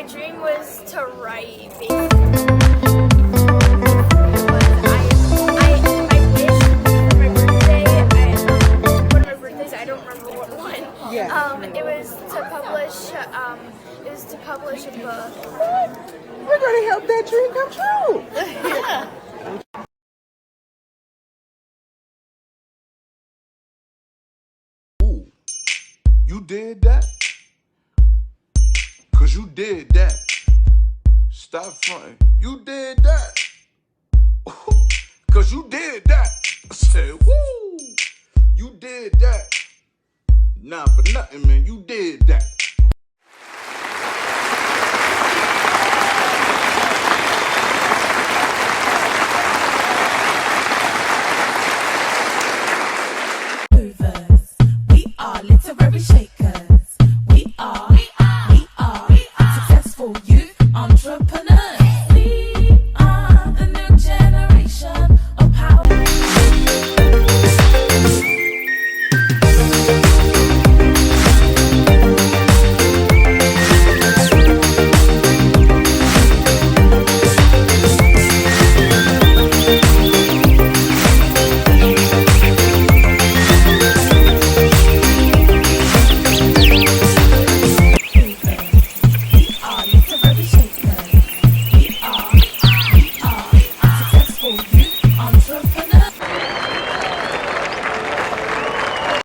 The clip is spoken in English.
My dream was to write, basically. It was to publish a book. We're gonna help that dream come true. Yeah. Ooh, you did that? Cause you did that. Stop fronting. You did that. Cause you did that. I said, woo, you did that. Nah, for nothing, man, you did that.